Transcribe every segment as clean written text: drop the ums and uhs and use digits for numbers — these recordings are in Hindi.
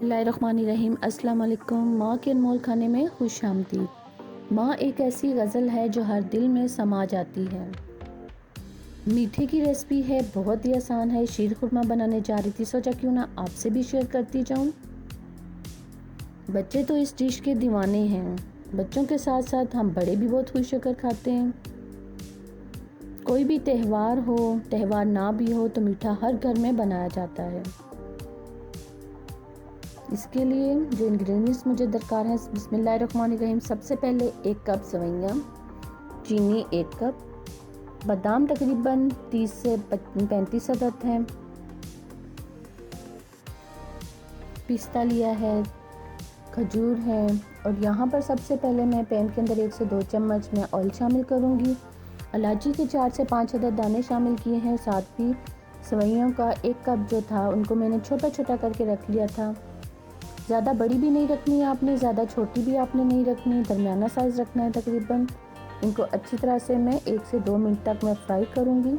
बिस्मिल्लाहिर्रहमानिर्रहीम। अस्सलाम वालेकुम। माँ के अनमोल खाने में खुश आमदीद। माँ एक ऐसी गज़ल है जो हर दिल में समा जाती है। मीठे की रेसिपी है, बहुत ही आसान है। शीर खुरमा बनाने जा रही थी, सोचा क्यों ना आपसे भी शेयर करती जाऊँ। बच्चे तो इस डिश के दीवाने हैं। बच्चों के साथ साथ हम बड़े भी बहुत खुश होकर खाते हैं। कोई भी त्यौहार हो, त्यौहार ना भी हो तो मीठा हर घर में बनाया जाता है। इसके लिए जो इंग्रेडिएंट्स मुझे दरकार है, बिस्मिल्लाहिर्रहमानिर्रहीम। सबसे पहले 1 कप सवैयाँ, चीनी 1 कप, बादाम तकरीबन 30 से 35 अदद हैं, पिस्ता लिया है, खजूर है। और यहाँ पर सबसे पहले मैं पैन के अंदर 1 से 2 चम्मच मैं ऑयल शामिल करूँगी। इलायची के 4 से 5 अदद दाने शामिल किए हैं। साथ ही सवैयों का 1 कप जो था उनको मैंने छोटा छोटा करके रख लिया था। ज़्यादा बड़ी भी नहीं रखनी है आपने, ज़्यादा छोटी भी आपने नहीं रखनी, दरमियाना साइज़ रखना है तकरीबन। इनको अच्छी तरह से मैं 1 से 2 मिनट तक मैं फ्राई करूँगी।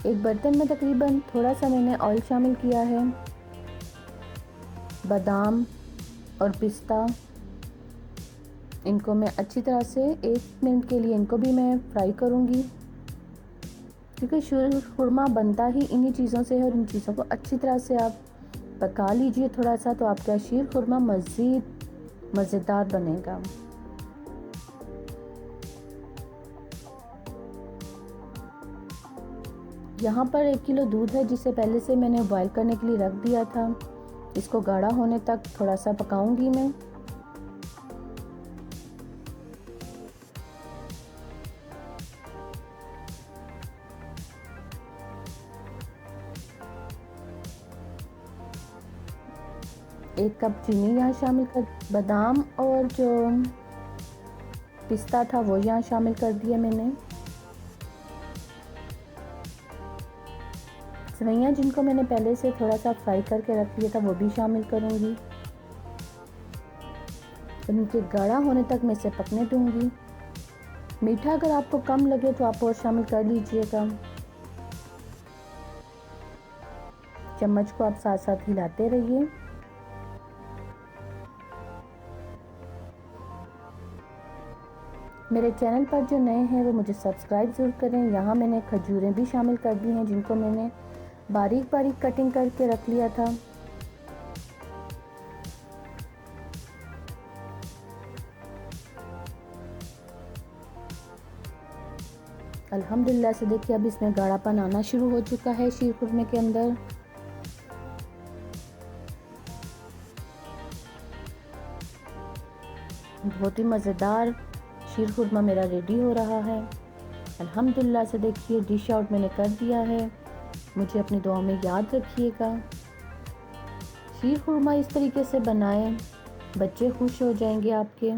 एक बर्तन में तकरीबन थोड़ा सा मैंने ऑयल शामिल किया है। बादाम और पिस्ता, इनको मैं अच्छी तरह से 1 मिनट के लिए इनको भी मैं फ्राई करूँगी, क्योंकि शीर खुरमा बनता ही इन्हीं चीज़ों से है। और इन चीज़ों को अच्छी तरह से आप पका लीजिए थोड़ा सा, तो आपका शीर खुरमा मज़ीद मज़ेदार बनेगा। यहाँ पर 1 किलो दूध है, जिसे पहले से मैंने बॉयल करने के लिए रख दिया था। इसको गाढ़ा होने तक थोड़ा सा पकाऊंगी मैं। एक कप चीनी यहाँ शामिल कर, बादाम और जो पिस्ता था वो यहाँ शामिल कर दिया मैंने। सवैयाँ जिनको मैंने पहले से थोड़ा सा फ्राई करके रख लिया था वो भी शामिल करूँगी। इनके गाढ़ा होने तक मैं इसे पकने दूँगी। मीठा अगर आपको कम लगे तो आप और शामिल कर लीजिएगा। चम्मच को आप साथ साथ हिलाते रहिए। मेरे चैनल पर जो नए हैं वो मुझे सब्सक्राइब ज़रूर करें। यहाँ मैंने खजूरें भी शामिल कर दी हैं, जिनको मैंने बारीक बारीक कटिंग करके रख लिया था। अल्हम्दुलिल्लाह से देखिए अब इसमें गाढ़ापन आना शुरू हो चुका है शीर खुरमे के अंदर। बहुत ही मज़ेदार शीर खुरमा मेरा रेडी हो रहा है। अल्हम्दुलिल्लाह से देखिए डिश आउट मैंने कर दिया है। मुझे अपनी दुआ में याद रखिएगा। शीर खुरमा इस तरीके से बनाएं, बच्चे खुश हो जाएंगे आपके।